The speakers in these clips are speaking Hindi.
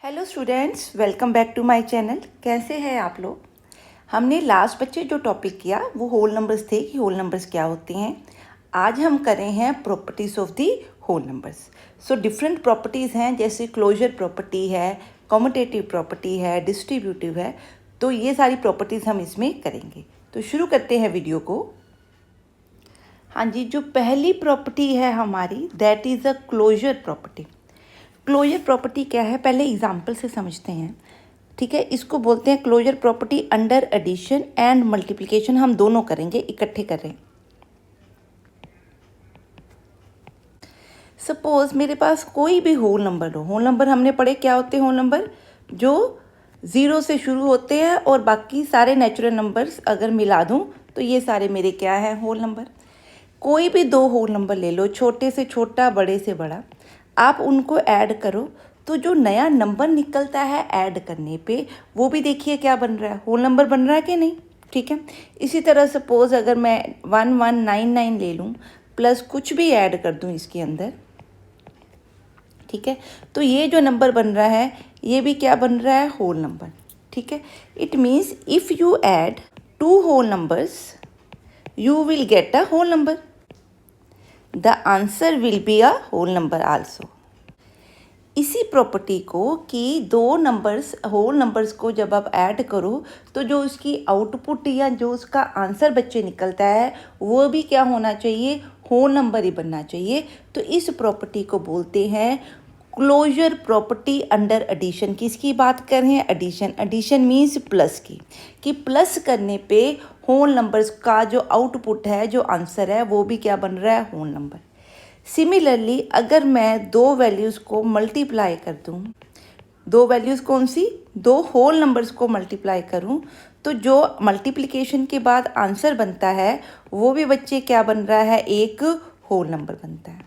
Hello students, welcome back to my channel. कैसे हैं आप लोग। हमने लास्ट बच्चे जो टॉपिक किया वो होल नंबर्स थे कि होल नंबर्स क्या होते हैं। आज हम कर रहे हैं properties of the whole numbers. So different properties हैं, जैसे क्लोजर प्रॉपर्टी है, कॉम्यूटेटिव प्रॉपर्टी है, डिस्ट्रीब्यूटिव है। तो ये सारी प्रॉपर्टीज़ हम इसमें करेंगे। तो शुरू करते हैं वीडियो को। हाँ जी, जो पहली प्रॉपर्टी है हमारी, that is a closure property. Closure property क्या है, पहले एग्जाम्पल से समझते हैं। ठीक है, इसको बोलते हैं closure property under addition and multiplication. हम दोनों करेंगे, इकट्ठे कर रहे हैं। सपोज मेरे पास कोई भी होल नंबर हो। होल नंबर हमने पढ़े क्या होते हैं। होल नंबर जो 0 से शुरू होते हैं और बाकी सारे नेचुरल नंबर्स अगर मिला दूं तो ये सारे मेरे क्या हैं, होल नंबर। कोई भी दो होल नंबर ले लो, छोटे से छोटा, बड़े से बड़ा, आप उनको ऐड करो तो जो नया नंबर निकलता है ऐड करने पे, वो भी देखिए क्या बन रहा है, होल नंबर बन रहा है कि नहीं। ठीक है, इसी तरह सपोज अगर मैं 1199 ले लूँ प्लस कुछ भी ऐड कर दूँ इसके अंदर, ठीक है, तो ये जो नंबर बन रहा है ये भी क्या बन रहा है, होल नंबर। ठीक है, it means if you add two whole numbers you will get a whole number. The answer will be a whole number also. इसी प्रॉपर्टी को कि दो नंबर्स, होल नंबर्स को जब आप ऐड करो तो जो उसकी आउटपुट या जो उसका आंसर बच्चे निकलता है वो भी क्या होना चाहिए, होल नंबर ही बनना चाहिए। तो इस प्रॉपर्टी को बोलते हैं क्लोजर प्रॉपर्टी अंडर एडिशन। किसकी बात कर रहे हैं, एडिशन। एडिशन मीन्स प्लस की, कि प्लस करने पे होल नंबर्स का जो आउटपुट है, जो आंसर है, वो भी क्या बन रहा है, होल नंबर। सिमिलरली अगर मैं दो वैल्यूज़ को मल्टीप्लाई कर दूँ, दो वैल्यूज़ कौन सी, दो होल नंबर्स को मल्टीप्लाई करूँ, तो जो मल्टीप्लिकेशन के बाद आंसर बनता है वो भी बच्चे क्या बन रहा है, एक होल नंबर बनता है।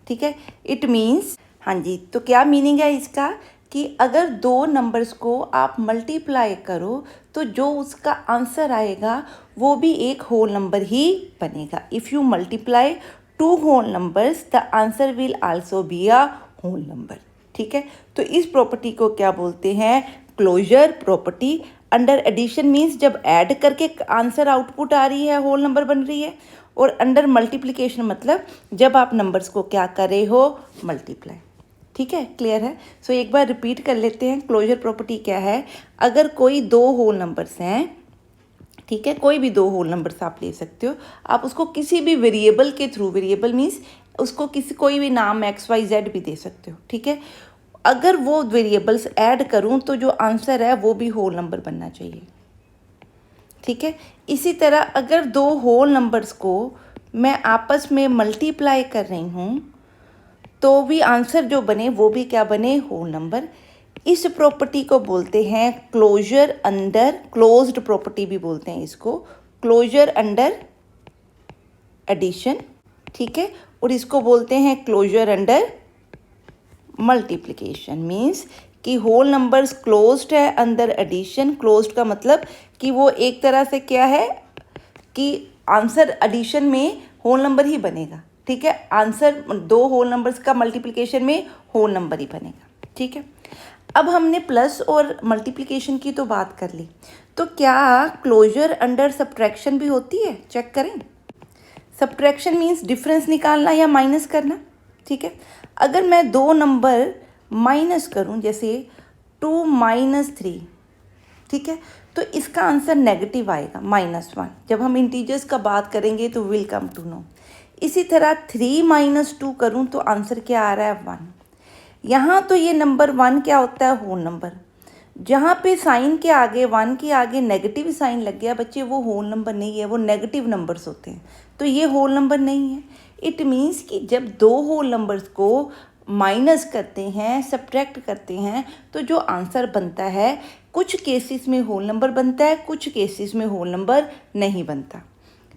ठीक है, इट मीन्स, हाँ जी, तो क्या मीनिंग है इसका कि अगर दो नंबर्स को आप मल्टीप्लाई करो तो जो उसका आंसर आएगा वो भी एक होल नंबर ही बनेगा। If you multiply two whole numbers the answer will also be a whole number. ठीक है, तो इस प्रॉपर्टी को क्या बोलते हैं, closure property under addition. Means जब ऐड करके आंसर आउटपुट आ रही है, होल नंबर बन रही है। और अंडर मल्टीप्लिकेशन मतलब जब आप नंबर्स को क्या कर रहे हो, मल्टीप्लाई। ठीक है, क्लियर है। सो एक बार रिपीट कर लेते हैं, क्लोजर प्रॉपर्टी क्या है। अगर कोई दो होल नंबर्स हैं, ठीक है, कोई भी दो होल नंबर्स आप ले सकते हो, आप उसको किसी भी वेरिएबल के थ्रू, वेरिएबल मीन्स उसको किसी कोई भी नाम XYZ भी दे सकते हो। ठीक है, अगर वो वेरिएबल्स ऐड करूं तो जो आंसर है वो भी होल नंबर बनना चाहिए। ठीक है, इसी तरह अगर दो होल नंबर्स को मैं आपस में मल्टीप्लाई कर रही हूँ तो भी आंसर जो बने वो भी क्या बने, होल नंबर। इस प्रॉपर्टी को बोलते हैं क्लोजर अंडर, क्लोज्ड प्रॉपर्टी भी बोलते हैं इसको, क्लोजर अंडर एडिशन। ठीक है, और इसको बोलते हैं क्लोजर अंडर मल्टीप्लिकेशन। मीन्स कि होल नंबर्स क्लोज्ड है अंडर एडिशन। क्लोज्ड का मतलब कि वो एक तरह से क्या है कि आंसर एडिशन में होल नंबर ही बनेगा। ठीक है, आंसर दो होल नंबर्स का मल्टीप्लिकेशन में होल नंबर ही बनेगा। ठीक है, अब हमने प्लस और मल्टीप्लिकेशन की तो बात कर ली, तो क्या क्लोजर अंडर सब्ट्रैक्शन भी होती है, चेक करें। सब्ट्रैक्शन मीन्स डिफरेंस निकालना या माइनस करना। ठीक है, अगर मैं दो नंबर माइनस करूं, जैसे 2 - 3, ठीक है, तो इसका आंसर नेगेटिव आएगा, -1। जब हम इंटीजर्स का बात करेंगे तो विल कम टू नो। इसी तरह 3 - 2 करूं तो आंसर क्या आ रहा है, 1। यहाँ तो ये नंबर 1 क्या होता है, होल नंबर। जहाँ पे साइन के आगे, 1 के आगे नेगेटिव साइन लग गया बच्चे, वो होल नंबर नहीं है, वो नेगेटिव नंबर्स होते हैं, तो ये होल नंबर नहीं है। इट मीन्स कि जब दो होल नंबर्स को माइनस करते हैं, सब्ट्रैक्ट करते हैं, तो जो आंसर बनता है कुछ केसेस में होल नंबर बनता है, कुछ केसेस में होल नंबर नहीं बनता।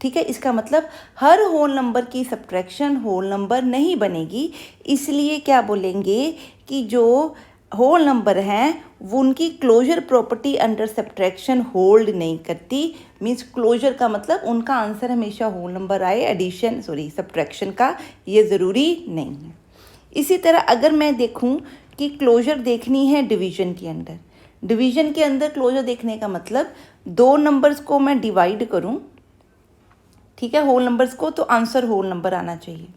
ठीक है, इसका मतलब हर होल नंबर की सब्ट्रैक्शन होल नंबर नहीं बनेगी। इसलिए क्या बोलेंगे कि जो होल नंबर हैं वो उनकी closure property under subtraction hold नहीं करती। मीन्स क्लोजर का मतलब उनका आंसर हमेशा होल नंबर आए, सब्ट्रैक्शन का ये ज़रूरी नहीं है। इसी तरह अगर मैं देखूं कि क्लोजर देखनी है डिवीजन के अंदर। डिवीजन के अंदर क्लोजर देखने का मतलब दो नंबर्स को मैं डिवाइड करूं, ठीक है, होल नंबर्स को, तो आंसर होल नंबर आना चाहिए।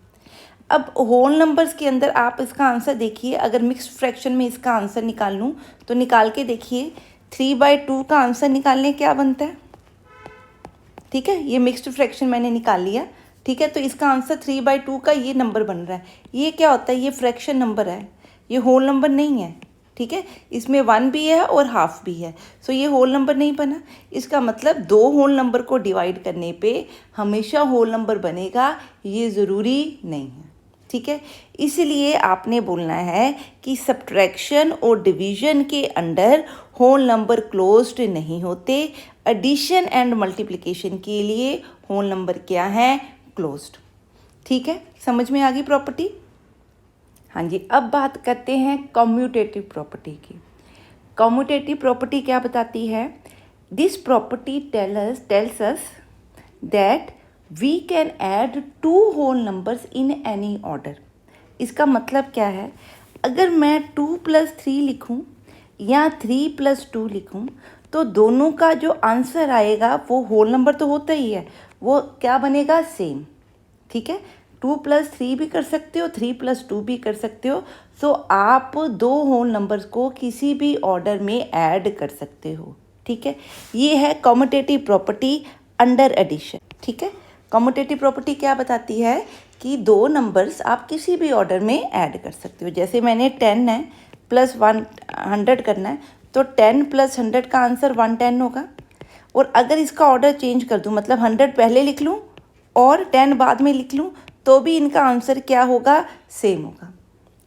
अब होल नंबर्स के अंदर आप इसका आंसर देखिए, अगर मिक्स्ड फ्रैक्शन में इसका आंसर निकाल लूँ तो निकाल के देखिए 3/2 का आंसर निकालने क्या बनता है, ठीक है, ये मिक्स्ड फ्रैक्शन मैंने निकाल लिया, ठीक है, तो इसका आंसर 3/2 का ये नंबर बन रहा है। ये क्या होता है, ये फ्रैक्शन नंबर है, ये होल नंबर नहीं है, ठीक है, इसमें 1 भी है और हाफ भी है, सो ये होल नंबर नहीं बना। इसका मतलब दो होल नंबर को डिवाइड करने पे हमेशा होल नंबर बनेगा, ये ज़रूरी नहीं है, ठीक है। इसलिए आपने बोलना है कि सब्ट्रैक्शन और डिवीजन के अंडर होल नंबर क्लोज्ड नहीं होते, एडिशन एंड मल्टीप्लिकेशन के लिए होल नंबर क्या है, क्लोज्ड, ठीक है। समझ में आ गई प्रॉपर्टी? हाँ जी, अब बात करते हैं कम्यूटेटिव प्रॉपर्टी की। कम्यूटेटिव प्रॉपर्टी क्या बताती है? This property tells us that we can add two whole numbers in any order. इसका मतलब क्या है, अगर मैं 2+3 लिखूं या 3+2 लिखूं तो दोनों का जो आंसर आएगा वो होल नंबर तो होता ही है, वो क्या बनेगा, सेम, ठीक है। 2+3 भी कर सकते हो, 3+2 भी कर सकते हो, सो आप दो होल नंबर्स को किसी भी ऑर्डर में ऐड कर सकते हो, ठीक है। ये है कम्यूटेटिव प्रॉपर्टी अंडर एडिशन, ठीक है। कम्यूटेटिव प्रॉपर्टी क्या बताती है कि दो नंबर्स आप किसी भी ऑर्डर में ऐड कर सकते हो। जैसे मैंने 10 है प्लस 100 करना है, तो 10 + 100 का आंसर 110 होगा। और अगर इसका ऑर्डर चेंज कर दूँ, मतलब 100 पहले लिख लूँ और 10 बाद में लिख लूँ, तो भी इनका आंसर क्या होगा, सेम होगा,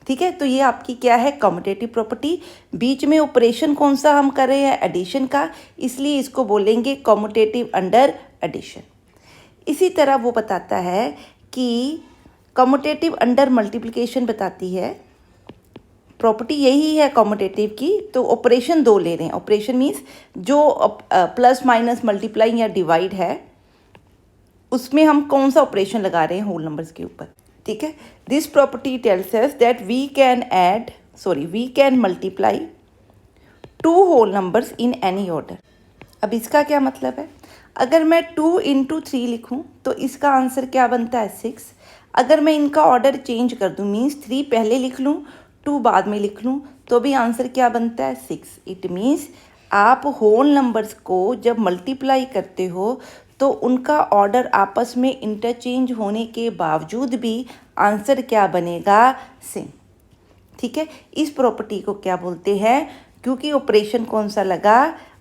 ठीक है। तो ये आपकी क्या है, कम्यूटेटिव प्रॉपर्टी। बीच में ऑपरेशन कौन सा हम कर रहे हैं, एडिशन का, इसलिए इसको बोलेंगे कम्यूटेटिव अंडर एडिशन। इसी तरह वो बताता है कि कम्यूटेटिव अंडर मल्टीप्लिकेशन बताती है, प्रॉपर्टी यही है कम्यूटेटिव की। तो ऑपरेशन दो ले रहे हैं, ऑपरेशन मीन्स जो प्लस माइनस मल्टीप्लाई या डिवाइड है उसमें हम कौन सा ऑपरेशन लगा रहे हैं, होल नंबर्स के ऊपर, ठीक है। This property tells us that we can multiply two whole numbers in any order. अब इसका क्या मतलब है, अगर मैं 2 × 3 लिखूं तो इसका आंसर क्या बनता है, 6। अगर मैं इनका ऑर्डर चेंज कर दूं, मीन्स 3 पहले लिख लूं 2 बाद में लिख लूं, तो भी आंसर क्या बनता है, 6। इट मीन्स आप होल नंबर्स को जब मल्टीप्लाई करते हो तो उनका ऑर्डर आपस में इंटरचेंज होने के बावजूद भी आंसर क्या बनेगा, सेम, ठीक है। इस प्रॉपर्टी को क्या बोलते हैं, क्योंकि ऑपरेशन कौन सा लगा,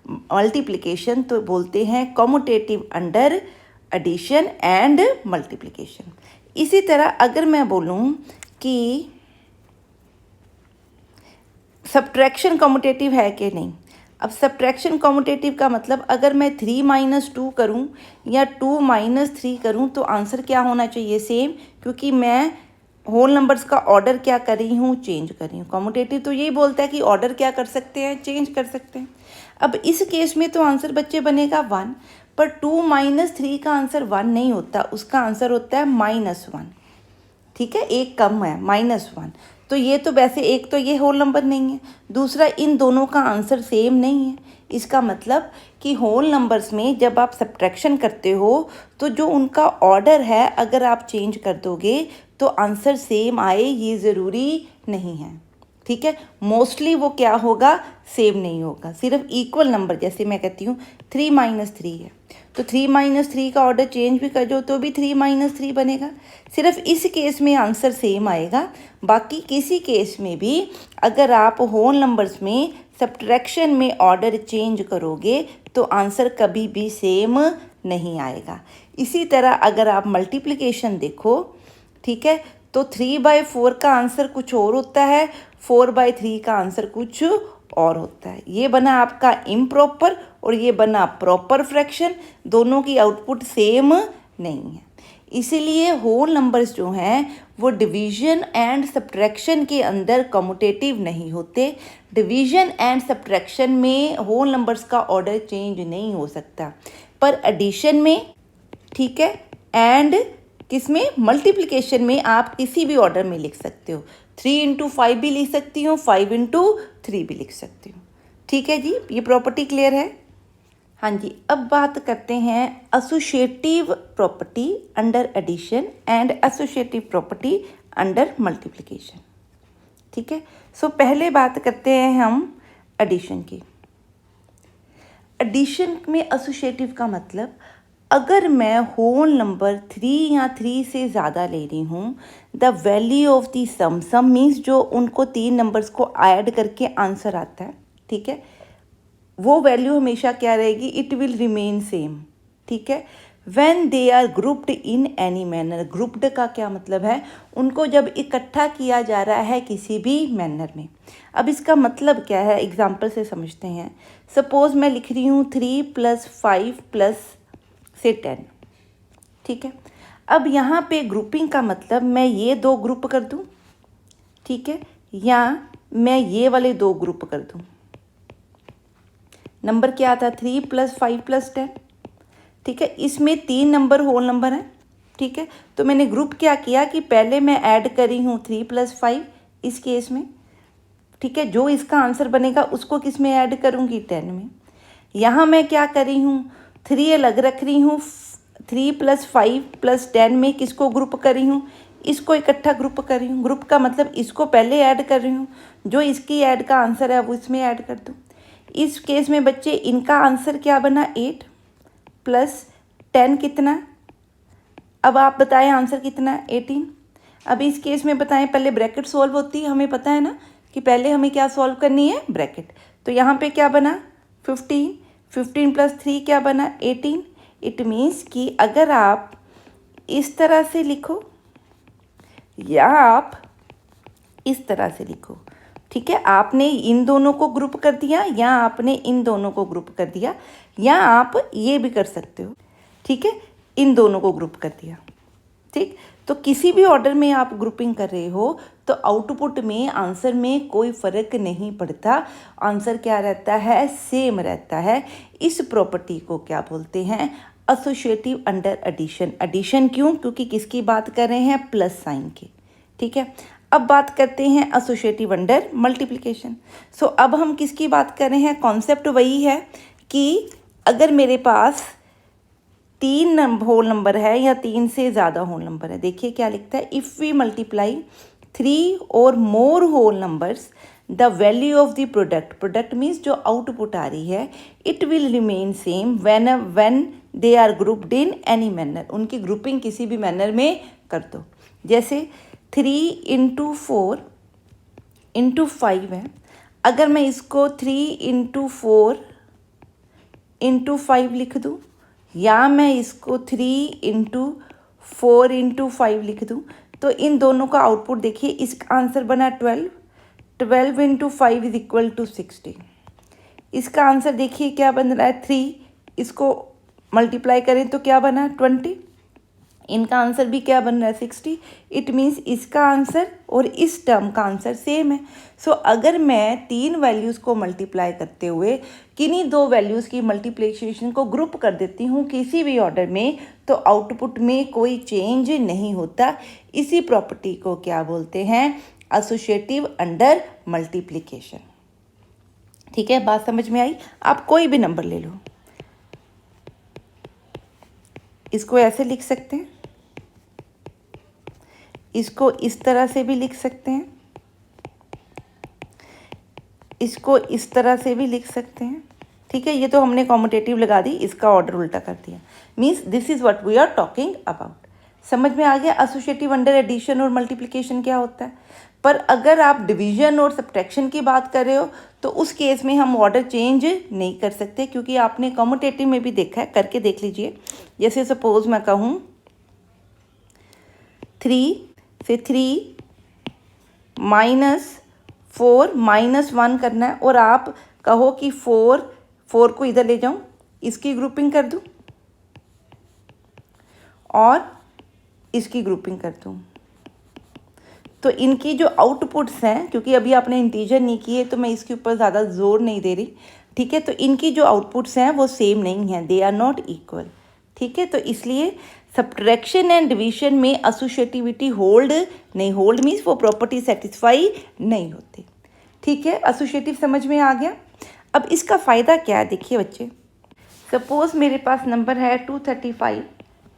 मल्टीप्लिकेशन, तो बोलते हैं commutative under addition and multiplication. इसी तरह अगर मैं बोलूं कि सब्ट्रैक्शन कम्यूटेटिव है कि नहीं, अब सब्ट्रैक्शन कम्यूटेटिव का मतलब अगर मैं 3 - 2 करूं या 2 - 3 करूं तो आंसर क्या होना चाहिए, सेम, क्योंकि मैं होल नंबर्स का ऑर्डर क्या कर रही हूँ, चेंज कर रही हूँ। कम्यूटेटिव तो यही बोलता है कि ऑर्डर क्या कर सकते हैं, चेंज कर सकते हैं। अब इस केस में तो आंसर बच्चे बनेगा 1, पर 2 - 3 का आंसर 1 नहीं होता, उसका आंसर होता है -1, ठीक है, एक कम है, -1। तो ये तो वैसे एक तो ये होल नंबर नहीं है, दूसरा इन दोनों का आंसर सेम नहीं है। इसका मतलब कि होल नंबर्स में जब आप सब्ट्रैक्शन करते हो तो जो उनका ऑर्डर है अगर आप चेंज कर दोगे तो आंसर सेम आए, ये ज़रूरी नहीं है, ठीक है। मोस्टली वो क्या होगा, सेम नहीं होगा, सिर्फ इक्वल नंबर, जैसे मैं कहती हूँ 3 - 3 है, तो 3 - 3 का ऑर्डर चेंज भी कर दो तो भी 3 - 3 बनेगा। सिर्फ इस केस में आंसर सेम आएगा, बाकी किसी केस में भी अगर आप होल नंबर्स में सब्ट्रैक्शन में ऑर्डर चेंज करोगे तो आंसर कभी भी सेम नहीं आएगा। इसी तरह अगर आप मल्टीप्लिकेशन देखो, ठीक है, तो 3/4 का आंसर कुछ और होता है, 4/3 का आंसर कुछ और होता है। ये बना आपका इम्प्रॉपर और ये बना प्रॉपर फ्रैक्शन, दोनों की आउटपुट सेम नहीं है। इसीलिए होल नंबर्स जो हैं वो डिवीजन एंड सब्ट्रैक्शन के अंदर कम्यूटेटिव नहीं होते। डिवीजन एंड सब्ट्रैक्शन में होल नंबर्स का ऑर्डर चेंज नहीं हो सकता, पर एडिशन में, ठीक है, एंड किसमें, मल्टीप्लिकेशन में आप किसी भी ऑर्डर में लिख सकते हो। 3 इंटू 5 भी लिख सकती हूँ, 5 इंटू 3 भी लिख सकती हूँ। ठीक है जी, ये प्रॉपर्टी क्लियर है। हाँ जी, अब बात करते हैं associative property under addition and associative property under multiplication. ठीक है, सो पहले बात करते हैं हम एडिशन की। एडिशन में एसोसिएटिव का मतलब, अगर मैं होल नंबर 3 या 3 से ज़्यादा ले रही हूँ, the value of the sum means जो उनको 3 नंबर्स को ऐड करके आंसर आता है, ठीक है, वो वैल्यू हमेशा क्या रहेगी, इट विल रिमेन सेम। ठीक है, when they are grouped in any manner, grouped का क्या मतलब है, उनको जब इकट्ठा किया जा रहा है किसी भी मैनर में। अब इसका मतलब क्या है, एग्जाम्पल से समझते हैं। सपोज मैं लिख रही हूँ 3 + 5 + से 10। ठीक है, अब यहाँ पे ग्रुपिंग का मतलब मैं ये 2 ग्रुप कर दूँ, ठीक है, या मैं ये वाले 2 ग्रुप कर दूँ। नंबर क्या था, 3 + 5 + 10। ठीक है, इसमें 3 नंबर होल नंबर हैं। ठीक है, तो मैंने ग्रुप क्या किया कि पहले मैं ऐड करी हूँ 3 + 5 इस केस में। ठीक है, जो इसका आंसर बनेगा उसको किस में ऐड करूँगी, 10 में। यहाँ मैं क्या कर रही हूँ, 3 अलग रख रही हूँ, 3 + 5 + 10 में किसको ग्रुप कर रही हूँ, इसको इकट्ठा ग्रुप कर रही हूँ। ग्रुप का मतलब इसको पहले ऐड कर रही हूँ, जो इसकी ऐड का आंसर है वो इसमें ऐड कर दूँ। इस केस में बच्चे इनका आंसर क्या बना, 8 + 10 कितना, अब आप बताएं आंसर कितना, 18। अब इस केस में बताएं, पहले ब्रैकेट सॉल्व होती है, हमें पता है ना कि पहले हमें क्या सॉल्व करनी है, ब्रैकेट। तो यहाँ पे क्या बना, 15, 15 + 3 क्या बना, 18। इट मीन्स कि अगर आप इस तरह से लिखो या आप इस तरह से लिखो, ठीक है, आपने इन दोनों को ग्रुप कर दिया या आपने इन दोनों को ग्रुप कर दिया, या आप ये भी कर सकते हो। ठीक है, इन दोनों को ग्रुप कर दिया। ठीक, तो किसी भी ऑर्डर में आप ग्रुपिंग कर रहे हो तो आउटपुट में, आंसर में कोई फ़र्क नहीं पड़ता, आंसर क्या रहता है, सेम रहता है। इस प्रॉपर्टी को क्या बोलते हैं, एसोसिएटिव अंडर एडिशन। एडिशन क्यों, क्योंकि किसकी बात कर रहे हैं, प्लस साइन की। ठीक है, अब बात करते हैं एसोसिएटिव अंडर मल्टीप्लिकेशन। सो अब हम किसकी बात कर रहे हैं, कॉन्सेप्ट वही है कि अगर मेरे पास 3 होल नंबर है या 3 से ज़्यादा होल नंबर है, देखिए क्या लिखता है, इफ़ वी मल्टीप्लाई 3 और more whole numbers the value of the product, product means जो आउटपुट आ रही है, it will remain same when they are grouped in any manner, उनकी ग्रुपिंग किसी भी मैनर में कर दो। जैसे 3 × 4 × 5 है, अगर मैं इसको 3 × 4 × 5 लिख दूँ, या मैं इसको 3 × 4 × 5 लिख दूँ, तो इन दोनों का आउटपुट देखिए, इसका आंसर बना 12, 12 × 5 = 60। इसका आंसर देखिए क्या बन रहा है, 3, इसको मल्टीप्लाई करें तो क्या बना, 20, इनका आंसर भी क्या बन रहा है, 60। इट मीन्स इसका आंसर और इस टर्म का आंसर सेम है। सो अगर मैं 3 वैल्यूज़ को मल्टीप्लाई करते हुए किन्हीं 2 वैल्यूज़ की मल्टीप्लिकेशन को ग्रुप कर देती हूँ किसी भी ऑर्डर में, तो आउटपुट में कोई चेंज नहीं होता। इसी प्रॉपर्टी को क्या बोलते हैं, एसोसिएटिव अंडर मल्टीप्लिकेशन। ठीक है, बात समझ में आई। आप कोई भी नंबर ले लो, इसको ऐसे लिख सकते हैं, इसको इस तरह से भी लिख सकते हैं, इसको इस तरह से भी लिख सकते हैं। ठीक है, ये तो हमने कॉम्यूटेटिव लगा दी, इसका ऑर्डर उल्टा कर दिया। Means this is what we are talking about. समझ में आ गया एसोसिएटिव अंडर एडिशन और मल्टीप्लिकेशन क्या होता है। पर अगर आप डिवीजन और सब्ट्रैक्शन की बात कर रहे हो तो उस केस में हम ऑर्डर चेंज नहीं कर सकते, क्योंकि आपने कॉम्यूटेटिव में भी देखा है, करके देख लीजिए। जैसे सपोज मैं कहूँ 3 से 3 -4 -1 करना है, और आप कहो कि 4 को इधर ले जाऊं, इसकी ग्रुपिंग कर दूं और इसकी ग्रुपिंग कर दूं, तो इनकी जो आउटपुट्स हैं, क्योंकि अभी आपने इंटीजर नहीं किए तो मैं इसके ऊपर ज़्यादा जोर नहीं दे रही। ठीक है, तो इनकी जो आउटपुट्स हैं वो सेम नहीं हैं, दे आर नॉट इक्वल। ठीक है, तो इसलिए सब्ट्रैक्शन एंड डिवीजन में एसोसिएटिविटी होल्ड नहीं, होल्ड मीन्स वो प्रॉपर्टी सेटिस्फाई नहीं होते। ठीक है, एसोसिएटिव समझ में आ गया। अब इसका फ़ायदा क्या है, देखिए बच्चे, सपोज़ मेरे पास नंबर है 235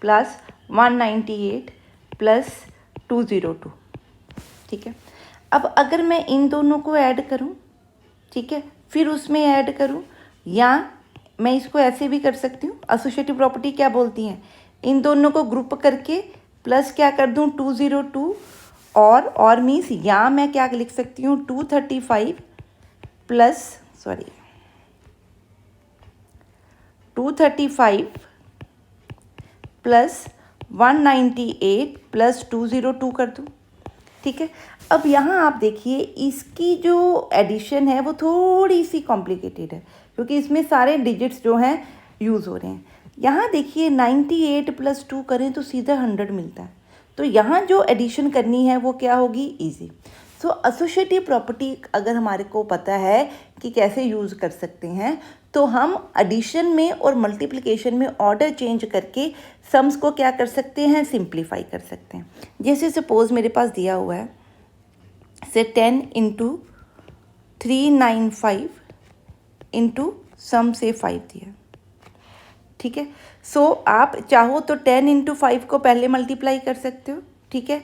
प्लस 198 प्लस 202। ठीक है, अब अगर मैं इन दोनों को ऐड करूं, ठीक है, फिर उसमें ऐड करूं, या मैं इसको ऐसे भी कर सकती हूँ। एसोसिएटिव प्रॉपर्टी क्या बोलती हैं, इन दोनों को ग्रुप करके प्लस क्या कर दूँ 202, और मीन्स यहाँ मैं क्या लिख सकती हूँ 235 प्लस 235 प्लस 198 प्लस 202 कर दूँ। ठीक है, अब यहाँ आप देखिए इसकी जो एडिशन है वो थोड़ी सी कॉम्प्लिकेटेड है, क्योंकि इसमें सारे डिजिट्स जो हैं यूज़ हो रहे हैं। यहाँ देखिए 98 प्लस 2 करें तो सीधा 100 मिलता है, तो यहाँ जो एडिशन करनी है वो क्या होगी, इजी। सो एसोसिएटिव प्रॉपर्टी अगर हमारे को पता है कि कैसे यूज़ कर सकते हैं, तो हम एडिशन में और मल्टीप्लिकेशन में ऑर्डर चेंज करके सम्स को क्या कर सकते हैं, सिंप्लीफाई कर सकते हैं। जैसे सपोज़ मेरे पास दिया हुआ है से 10 इंटू 395 इंटू सम से 5 दिया। ठीक है, सो आप चाहो तो 10 इंटू 5 को पहले मल्टीप्लाई कर सकते हो। ठीक है,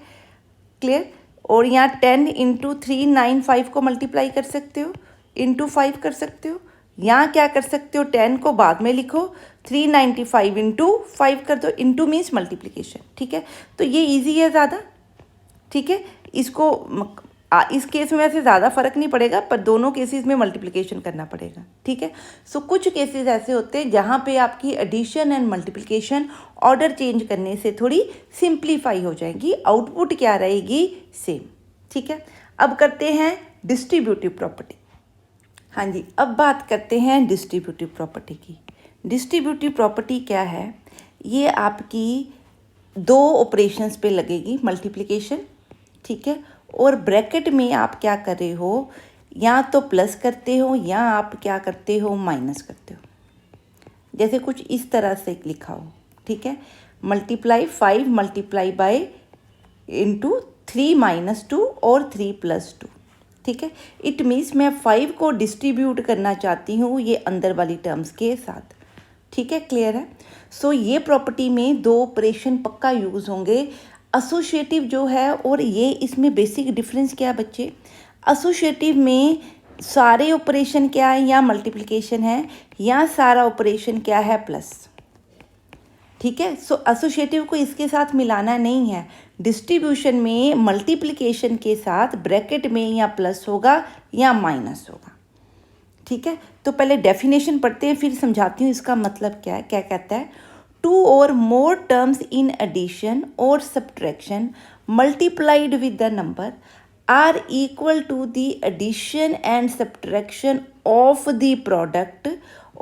क्लियर। और यहाँ 10 इंटू 395 को मल्टीप्लाई कर सकते हो, इंटू 5 कर सकते हो। यहाँ क्या कर सकते हो, 10 को बाद में लिखो, 395 इंटू 5 कर दो, इंटू मीन्स मल्टीप्लिकेशन। ठीक है, तो ये इजी है ज़्यादा। ठीक है, इसको इस केस में वैसे ज़्यादा फर्क नहीं पड़ेगा, पर दोनों केसेस में मल्टीप्लिकेशन करना पड़ेगा। ठीक है, सो कुछ केसेस ऐसे होते हैं जहाँ पे आपकी addition and multiplication order change करने से थोड़ी सिंप्लीफाई हो जाएगी, आउटपुट क्या रहेगी, सेम। ठीक है, अब करते हैं डिस्ट्रीब्यूटिव प्रॉपर्टी। हाँ जी, अब बात करते हैं डिस्ट्रीब्यूटिव प्रॉपर्टी की। डिस्ट्रीब्यूटिव प्रॉपर्टी क्या है, ये आपकी दो ऑपरेशंस पे लगेगी, मल्टीप्लिकेशन। ठीक है, और ब्रैकेट में आप क्या कर रहे हो, या तो प्लस करते हो या आप क्या करते हो, माइनस करते हो। जैसे कुछ इस तरह से लिखा हो। ठीक है, multiply 5 multiply by into 3 minus 2 और 3 प्लस 2। ठीक है, इट मीन्स मैं 5 को डिस्ट्रीब्यूट करना चाहती हूँ ये अंदर वाली टर्म्स के साथ। ठीक है, क्लियर है। सो ये प्रॉपर्टी में दो ऑपरेशन पक्का यूज़ होंगे, एसोसिएटिव जो है और ये। इसमें बेसिक डिफरेंस क्या है बच्चे, एसोसिएटिव में सारे ऑपरेशन क्या है, या मल्टीप्लिकेशन है, या सारा ऑपरेशन क्या है, प्लस। ठीक है, सो एसोसिएटिव को इसके साथ मिलाना नहीं है। डिस्ट्रीब्यूशन में मल्टीप्लिकेशन के साथ ब्रैकेट में या प्लस होगा या माइनस होगा। ठीक है, तो पहले डेफिनेशन पढ़ते हैं, फिर समझाती हूँ इसका मतलब क्या है। क्या कहता है, 2 or more terms in addition or subtraction multiplied with the number are equal to the addition and subtraction of the product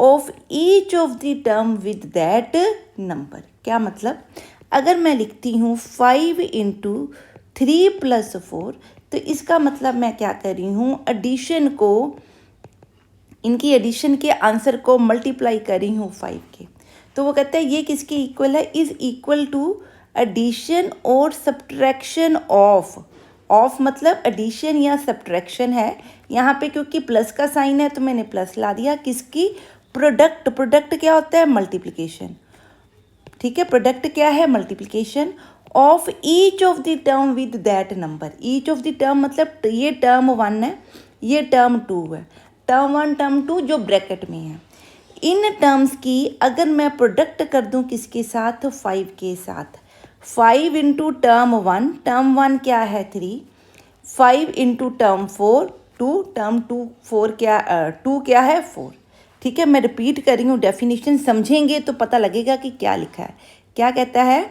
of each of the term with that number। क्या मतलब, अगर मैं लिखती हूँ 5 इंटू 3 प्लस 4, तो इसका मतलब मैं क्या कर रही हूँ, एडिशन को, इनकी एडिशन के आंसर को मल्टीप्लाई कर रही हूँ 5 के। तो वो कहता है ये किसके इक्वल है, इज इक्वल टू एडिशन और सब्ट्रैक्शन ऑफ मतलब एडिशन या सब्ट्रैक्शन है यहाँ पे, क्योंकि प्लस का साइन है तो मैंने प्लस ला दिया। किसकी, प्रोडक्ट। प्रोडक्ट क्या होता है, मल्टीप्लिकेशन। ठीक है, प्रोडक्ट क्या है, multiplication of each of the term with that number. Each of the term मतलब ये टर्म 1 है, ये टर्म 2 है, टर्म 1 टर्म 2 जो ब्रैकेट में है। इन टर्म्स की अगर मैं प्रोडक्ट कर दूं किसके साथ, 5 के साथ। 5 इंटू टर्म 1, टर्म 1 क्या है 3, 5 इंटू टर्म 4 2, टर्म 2 4 क्या 2 क्या है 4। ठीक है, मैं रिपीट कर रही हूँ, डेफिनेशन समझेंगे तो पता लगेगा कि क्या लिखा है। क्या कहता है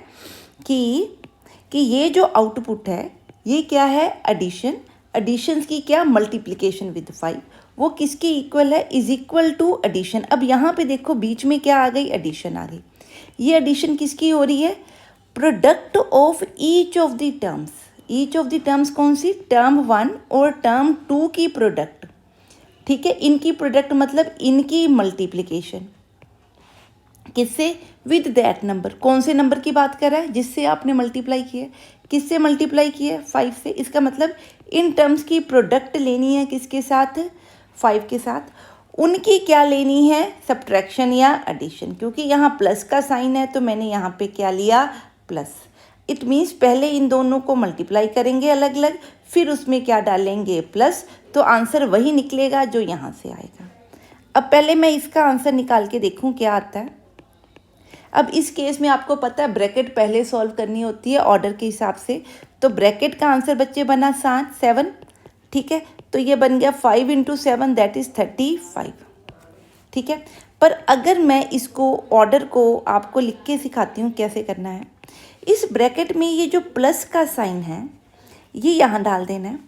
कि ये जो आउटपुट है ये क्या है, एडिशन। एडिशंस की क्या, मल्टीप्लिकेशन विद 5, वो किसके इक्वल है, इज इक्वल टू एडिशन। अब यहाँ पे देखो बीच में क्या आ गई, एडिशन आ गई। ये एडिशन किसकी हो रही है, product of each of the terms. Each of the terms कौन सी, टर्म 1 और टर्म 2 की प्रोडक्ट। ठीक है, इनकी प्रोडक्ट मतलब इनकी मल्टीप्लिकेशन। किससे? With that number. कौन से नंबर की बात कर रहा है? जिससे आपने मल्टीप्लाई किया है। किससे मल्टीप्लाई किया है? 5 से। इसका मतलब इन टर्म्स की प्रोडक्ट लेनी है किसके साथ? 5 के साथ। उनकी क्या लेनी है? सब्ट्रैक्शन या एडिशन। क्योंकि यहाँ प्लस का साइन है तो मैंने यहाँ पे क्या लिया? प्लस। इट मीन्स पहले इन दोनों को मल्टीप्लाई करेंगे अलग अलग, फिर उसमें क्या डालेंगे? प्लस। तो आंसर वही निकलेगा जो यहाँ से आएगा। अब पहले मैं इसका आंसर निकाल के देखूँ क्या आता है। अब इस केस में आपको पता है ब्रैकेट पहले सॉल्व करनी होती है ऑर्डर के हिसाब से। तो ब्रैकेट का आंसर बच्चे बना 7, ठीक है। तो ये बन गया 5 × 7 दैट इज़ 35, ठीक है। पर अगर मैं इसको ऑर्डर को आपको लिख के सिखाती हूँ कैसे करना है। इस ब्रैकेट में ये जो प्लस का साइन है ये यहाँ डाल देना है।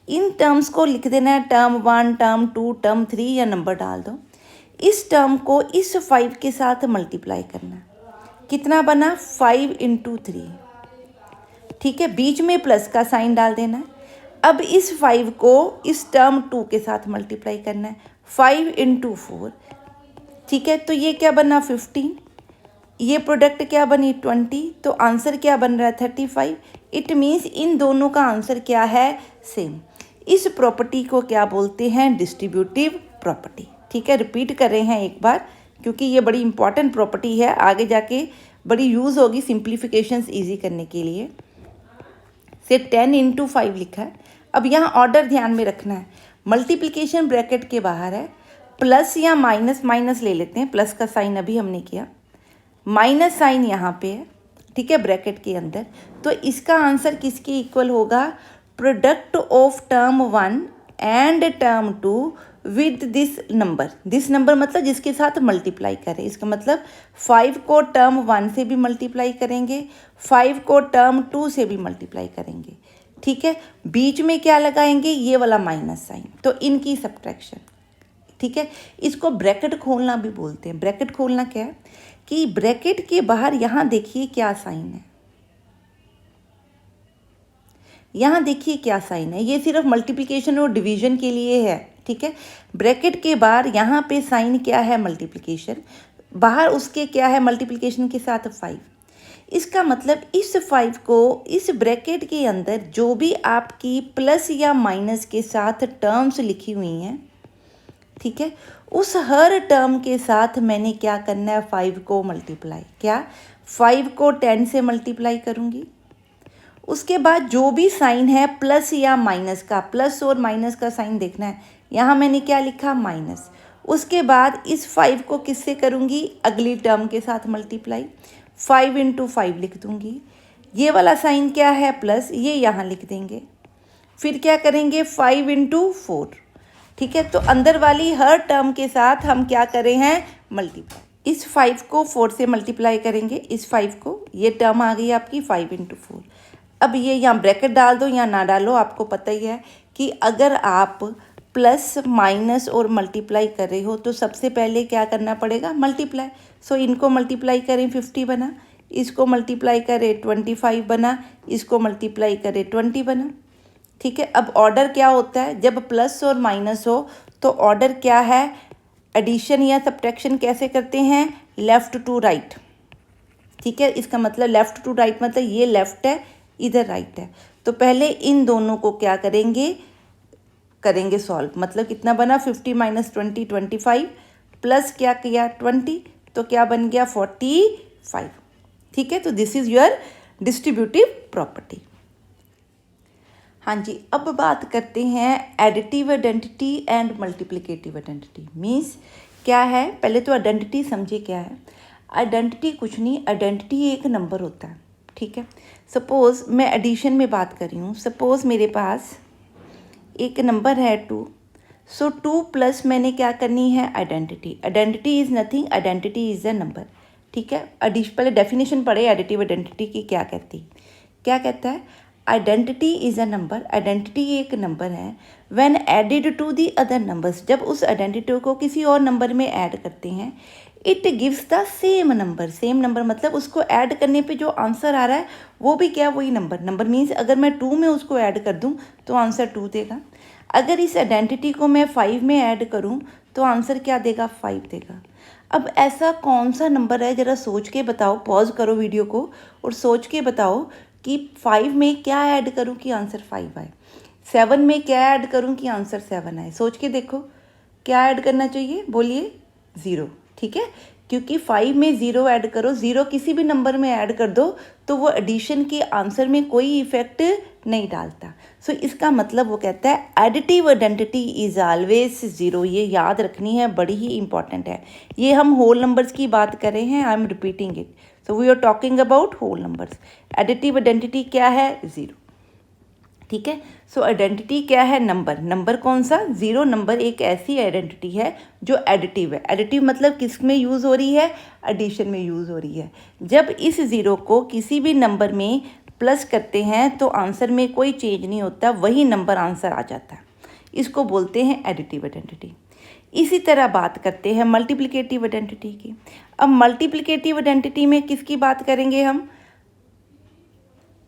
इन टर्म्स को लिख देना है, टर्म 1, टर्म 2, टर्म 3 या नंबर डाल दो। इस टर्म को इस 5 के साथ मल्टीप्लाई करना है। कितना बना? 5 × 3, ठीक है। बीच में प्लस का साइन डाल देना है। अब इस 5 को इस टर्म 2 के साथ मल्टीप्लाई करना है। 5 × 4, ठीक है। तो ये क्या बना? 15। ये प्रोडक्ट क्या बनी? 20। तो आंसर क्या बन रहा है? 35। इट मीन्स इन दोनों का आंसर क्या है? सेम। इस प्रॉपर्टी को क्या बोलते हैं? डिस्ट्रीब्यूटिव प्रॉपर्टी, ठीक है। रिपीट कर रहे हैं एक बार क्योंकि ये बड़ी इंपॉर्टेंट प्रॉपर्टी है, आगे जाके बड़ी यूज़ होगी सिंप्लीफिकेशंस ईजी करने के लिए। से 10 × 5 लिखा है। अब यहाँ ऑर्डर ध्यान में रखना है। मल्टीप्लिकेशन ब्रैकेट के बाहर है, प्लस या माइनस, माइनस ले लेते हैं, प्लस का साइन अभी हमने किया, माइनस साइन यहाँ पे है, ठीक है, ब्रैकेट के अंदर। तो इसका आंसर किसके इक्वल होगा? Product of term 1 and term 2 with this number. This number मतलब जिसके साथ मल्टीप्लाई करें। इसका मतलब 5 को टर्म 1 से भी मल्टीप्लाई करेंगे, 5 को टर्म 2 से भी मल्टीप्लाई करेंगे, ठीक है। बीच में क्या लगाएंगे? ये वाला माइनस साइन। तो इनकी सब्ट्रैक्शन, ठीक है। इसको ब्रैकेट खोलना भी बोलते हैं। ब्रैकेट खोलना क्या है कि ब्रैकेट के बाहर यहाँ देखिए क्या साइन है, यहाँ देखिए क्या साइन है। ये सिर्फ मल्टीप्लिकेशन और डिवीजन के लिए है, ठीक है। ब्रैकेट के बाहर यहाँ पे साइन क्या है? मल्टीप्लिकेशन। बाहर उसके क्या है? मल्टीप्लिकेशन के साथ 5। इसका मतलब इस 5 को इस ब्रैकेट के अंदर जो भी आपकी प्लस या माइनस के साथ टर्म्स लिखी हुई हैं, ठीक है, उस हर टर्म के साथ मैंने क्या करना है? 5 को मल्टीप्लाई। क्या? 5 को 10 से मल्टीप्लाई करूँगी। उसके बाद जो भी साइन है प्लस या माइनस का, प्लस और माइनस का साइन देखना है। यहाँ मैंने क्या लिखा? माइनस। उसके बाद इस 5 को किससे करूँगी? अगली टर्म के साथ मल्टीप्लाई। 5 × 5 लिख दूँगी। ये वाला साइन क्या है? प्लस, ये यहाँ लिख देंगे। फिर क्या करेंगे? 5 × 4, ठीक है। तो अंदर वाली हर टर्म के साथ हम क्या कर रहे हैं? मल्टीप्लाई। इस 5 को 4 से मल्टीप्लाई करेंगे, इस 5 को। ये टर्म आ गई आपकी 5 × 4। अब ये यहाँ ब्रैकेट डाल दो या ना डालो, आपको पता ही है कि अगर आप प्लस माइनस और मल्टीप्लाई कर रहे हो तो सबसे पहले क्या करना पड़ेगा? मल्टीप्लाई। सो इनको मल्टीप्लाई करें 50 बना, इसको मल्टीप्लाई करें 25 बना, इसको मल्टीप्लाई करें 20 बना, ठीक है। अब ऑर्डर क्या होता है? जब प्लस और माइनस हो तो ऑर्डर क्या है? एडिशन या सब्ट्रैक्शन कैसे करते हैं? लेफ़्ट टू राइट, ठीक है। इसका मतलब लेफ़्ट टू राइट मतलब ये लेफ़्ट है, इधर राइट है। तो पहले इन दोनों को क्या करेंगे सॉल्व। मतलब कितना बना? 50 - 20 25, प्लस क्या किया? 20, तो क्या बन गया? 45, ठीक है। तो this is your distributive property. हाँ जी, अब बात करते हैं additive identity and multiplicative identity. Means क्या है? पहले तो आइडेंटिटी समझिए क्या है। आइडेंटिटी कुछ नहीं, आइडेंटिटी एक नंबर होता है, ठीक है। सपोज़ मैं एडिशन में बात कर रही हूँ। सपोज़ मेरे पास एक नंबर है 2, सो 2 प्लस मैंने क्या करनी है? Identity. Identity is nothing, identity is a number, ठीक है। पहले डेफिनेशन पढ़े एडिटिव आइडेंटिटी की क्या कहती, क्या कहता है? Identity is a number. Identity एक नंबर है when added to the other numbers. जब उस आइडेंटिटी को किसी और नंबर में ऐड करते हैं, it gives the same number. Same number मतलब उसको ऐड करने पे जो आंसर आ रहा है वो भी क्या? वही नंबर। नंबर मीन्स अगर मैं 2 में उसको ऐड कर दूं तो आंसर 2 देगा। अगर इस आइडेंटिटी को मैं 5 में ऐड करूं तो आंसर क्या देगा? 5 देगा। अब ऐसा कौन सा नंबर है, ज़रा सोच के बताओ, पॉज करो वीडियो को और सोच के बताओ कि 5 में क्या ऐड करूं कि आंसर 5 आए, 7 में क्या ऐड करूं कि आंसर 7 आए। सोच के देखो क्या ऐड करना चाहिए, बोलिए 0। ठीक है, क्योंकि 5 में 0 ऐड करो, 0 किसी भी नंबर में ऐड कर दो तो वो एडिशन के आंसर में कोई इफेक्ट नहीं डालता। सो इसका मतलब वो कहता है एडिटिव आइडेंटिटी इज़ ऑलवेज 0। ये याद रखनी है, बड़ी ही इंपॉर्टेंट है। ये हम होल नंबर्स की बात कर रहे हैं, I am repeating it. So we are talking about whole numbers. Additive identity क्या है, 0। ठीक है, सो आइडेंटिटी क्या है, नंबर। नंबर कौन सा, 0 नंबर एक ऐसी आइडेंटिटी है जो एडिटिव है। एडिटिव मतलब किस में यूज़ हो रही है, एडिशन में यूज़ हो रही है। जब इस 0 को किसी भी नंबर में प्लस करते हैं तो आंसर में कोई चेंज नहीं होता, वही नंबर आंसर आ जाता है। इसको बोलते हैं एडिटिव आइडेंटिटी। इसी तरह बात करते हैं मल्टीप्लिकेटिव आइडेंटिटी की। अब मल्टीप्लिकेटिव आइडेंटिटी में किसकी बात करेंगे हम,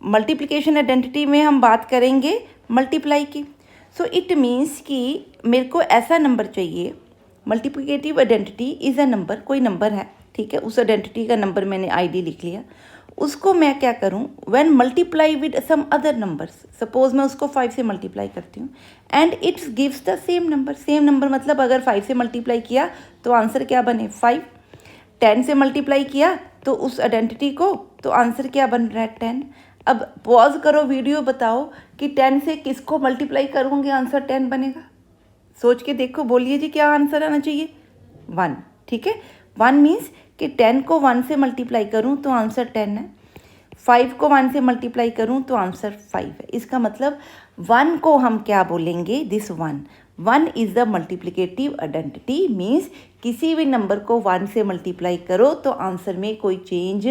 मल्टीप्लिकेशन आइडेंटिटी में हम बात करेंगे मल्टीप्लाई की। सो इट मीन्स कि मेरे को ऐसा नंबर चाहिए, multiplicative identity is a number, कोई नंबर है, ठीक है, उस आइडेंटिटी का नंबर मैंने आईडी लिख लिया। उसको मैं क्या करूं, when multiply with some other numbers, suppose मैं उसको 5 से मल्टीप्लाई करती हूँ and it's gives the same number. Same number मतलब अगर 5 से मल्टीप्लाई किया तो आंसर क्या बने, 5। 10 से मल्टीप्लाई किया तो उस आइडेंटिटी को, तो आंसर क्या बन रहा है, 10। अब पॉज करो वीडियो, बताओ कि 10 से किसको मल्टीप्लाई करूँगी आंसर 10 बनेगा। सोच के देखो, बोलिए जी क्या आंसर आना चाहिए, 1। ठीक है, 1 मीन्स कि 10 को 1 से मल्टीप्लाई करूँ तो आंसर 10 है, 5 को 1 से मल्टीप्लाई करूँ तो आंसर 5 है। इसका मतलब 1 को हम क्या बोलेंगे, this 1 is the multiplicative identity, means किसी भी नंबर को 1 से मल्टीप्लाई करो तो आंसर में कोई चेंज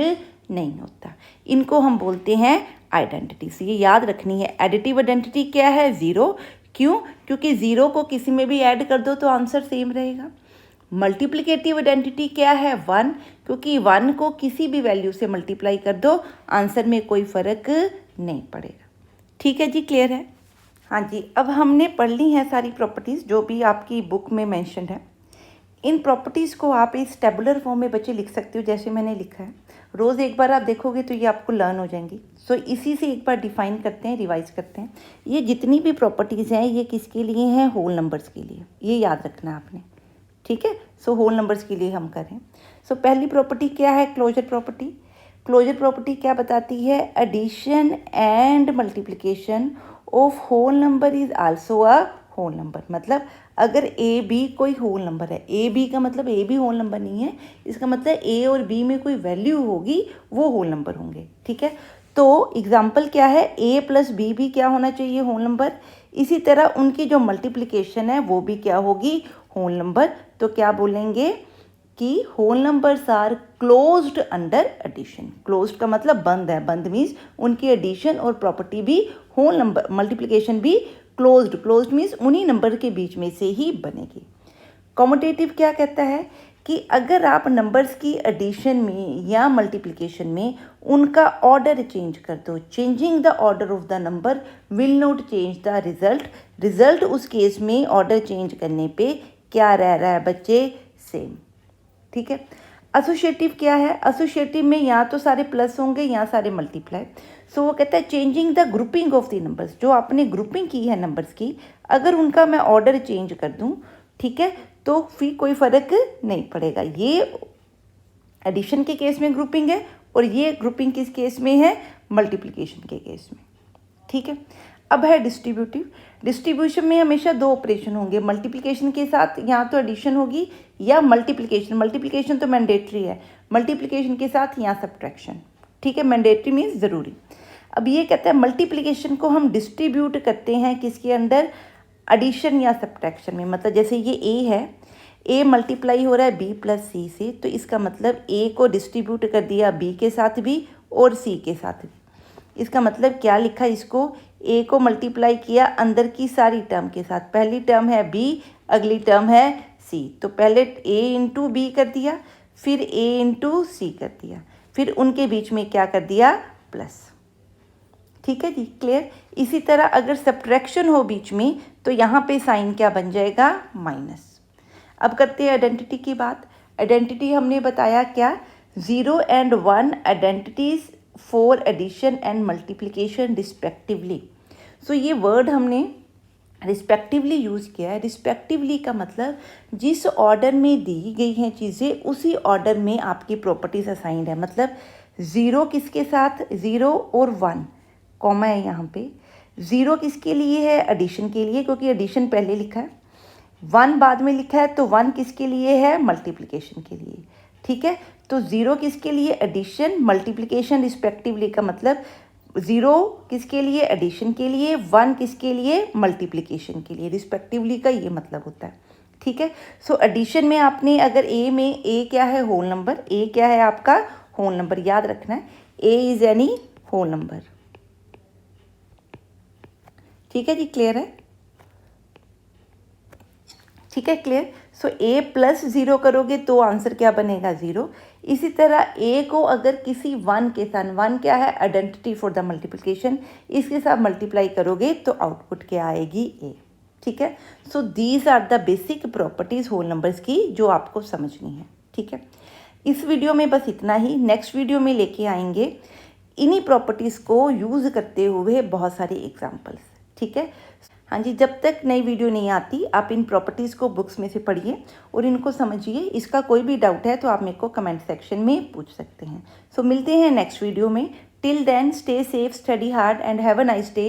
नहीं होता। इनको हम बोलते हैं आइडेंटिटी। से ये याद रखनी है, एडिटिव आइडेंटिटी क्या है, 0। क्यों, क्योंकि 0 को किसी में भी ऐड कर दो तो आंसर सेम रहेगा। मल्टीप्लिकेटिव आइडेंटिटी क्या है, 1, क्योंकि 1 को किसी भी वैल्यू से मल्टीप्लाई कर दो आंसर में कोई फ़र्क नहीं पड़ेगा। ठीक है जी, क्लियर है। हाँ जी, अब हमने पढ़ ली हैं सारी प्रॉपर्टीज़ जो भी आपकी बुक में मेंशन है। इन प्रॉपर्टीज़ को आप इस टेबुलर फॉर्म में बच्चे लिख सकते हो, जैसे मैंने लिखा है। रोज़ एक बार आप देखोगे तो ये आपको लर्न हो जाएंगी। सो इसी से एक बार डिफाइन करते हैं, रिवाइज करते हैं। ये जितनी भी प्रॉपर्टीज़ हैं ये किसके लिए हैं, होल नंबर्स के लिए, ये याद रखना है आपने। ठीक है, सो होल नंबर्स के लिए हम करें। सो पहली प्रॉपर्टी क्या है, क्लोजर प्रॉपर्टी। क्लोजर प्रॉपर्टी क्या बताती है, addition and multiplication of whole number is also a whole number. मतलब अगर ए बी कोई होल नंबर है, ए बी का मतलब ए भी होल नंबर नहीं है, इसका मतलब ए और बी में कोई वैल्यू होगी वो होल नंबर होंगे। ठीक है, तो एग्जाम्पल क्या है, ए प्लस बी भी क्या होना चाहिए, होल नंबर। इसी तरह उनकी जो मल्टीप्लिकेशन है वो भी क्या होगी, होल नंबर। तो क्या बोलेंगे कि whole numbers are closed under addition. Closed का मतलब बंद है, बंद मीन्स उनकी एडिशन और प्रॉपर्टी भी होल नंबर, मल्टीप्लिकेशन भी क्लोज्ड। क्लोज्ड मीन्स उन्हीं नंबर के बीच में से ही बनेगी। कॉम्यूटेटिव क्या कहता है कि अगर आप नंबर्स की एडिशन में या मल्टीप्लिकेशन में उनका ऑर्डर चेंज कर दो, changing the order of the number will not change the result. Result उस केस में ऑर्डर चेंज करने पे क्या रह रहा है बच्चे, सेम। ठीक है, एसोसिएटिव क्या है, एसोसिएटिव में या तो सारे प्लस होंगे या सारे मल्टीप्लाई। सो वो कहता है changing the grouping of the numbers, जो आपने ग्रुपिंग की है नंबर्स की, अगर उनका मैं ऑर्डर चेंज कर दूं, ठीक है, तो फिर कोई फ़र्क नहीं पड़ेगा। ये एडिशन के केस में ग्रुपिंग है और ये ग्रुपिंग किस केस में है, मल्टीप्लिकेशन के केस में। ठीक है, अब है डिस्ट्रीब्यूटिव। डिस्ट्रीब्यूशन में हमेशा 2 ऑपरेशन होंगे, मल्टीप्लिकेशन के साथ या तो एडिशन होगी या मल्टीप्लिकेशन। मल्टीप्लिकेशन तो मैंडेटरी है, मल्टीप्लिकेशन के साथ या सब्ट्रैक्शन। ठीक है, मैंडेटरी मीन्स ज़रूरी। अब ये कहता है मल्टीप्लिकेशन को हम डिस्ट्रीब्यूट करते हैं किसके अंदर, एडिशन या सब्ट्रैक्शन में। मतलब जैसे ये ए है, ए मल्टीप्लाई हो रहा है बी प्लस सी से, तो इसका मतलब ए को डिस्ट्रीब्यूट कर दिया बी के साथ भी और सी के साथ भी। इसका मतलब क्या लिखा, इसको ए को मल्टीप्लाई किया अंदर की सारी टर्म के साथ। पहली टर्म है बी, अगली टर्म है सी, तो पहले ए इंटू बी कर दिया, फिर ए इंटू सी कर दिया, फिर उनके बीच में क्या कर दिया, प्लस। ठीक है जी, क्लियर। इसी तरह अगर सब्ट्रैक्शन हो बीच में तो यहाँ पे साइन क्या बन जाएगा, माइनस। अब करते हैं आइडेंटिटी की बात। आइडेंटिटी हमने बताया क्या, 0 and 1 identities for addition and multiplication respectively. So ये वर्ड हमने रिस्पेक्टिवली यूज़ किया है। रिस्पेक्टिवली का मतलब जिस ऑर्डर में दी गई हैं चीज़ें उसी ऑर्डर में आपकी प्रॉपर्टीज असाइंड है। मतलब 0 किसके साथ, 0 और 1 कॉमा है यहाँ पे। 0 किसके लिए है, एडिशन के लिए, क्योंकि एडिशन पहले लिखा है, 1 बाद में लिखा है, तो 1 किसके लिए है, मल्टीप्लिकेशन के लिए। ठीक है, तो 0 किसके लिए, एडिशन, मल्टीप्लिकेशन रिस्पेक्टिवली का मतलब 0 किसके लिए, एडिशन के लिए, 1 किसके लिए, मल्टीप्लिकेशन के लिए। रिस्पेक्टिवली का ये मतलब होता है। ठीक है, सो एडिशन में आपने अगर ए में, ए क्या है, होल नंबर, ए क्या है आपका, होल नंबर, याद रखना है, ए इज एनी होल नंबर। ठीक है जी, क्लियर है, ठीक है, क्लियर। सो ए प्लस 0 करोगे तो आंसर क्या बनेगा, 0। इसी तरह ए को अगर किसी 1 के साथ, 1 क्या है, आइडेंटिटी फॉर द मल्टीप्लिकेशन, इसके साथ मल्टीप्लाई करोगे तो आउटपुट क्या आएगी, ए। ठीक है, so these are the basic properties whole numbers की जो आपको समझनी है। ठीक है, इस वीडियो में बस इतना ही। नेक्स्ट वीडियो में लेके आएंगे इन्हीं प्रॉपर्टीज़ को यूज़ करते हुए बहुत सारे एग्जाम्पल्स। ठीक है, हाँ जी, जब तक नई वीडियो नहीं आती आप इन प्रॉपर्टीज़ को बुक्स में से पढ़िए और इनको समझिए। इसका कोई भी डाउट है तो आप मेरे को कमेंट सेक्शन में पूछ सकते हैं। सो मिलते हैं नेक्स्ट वीडियो में। Till then stay safe, study hard and have a nice day.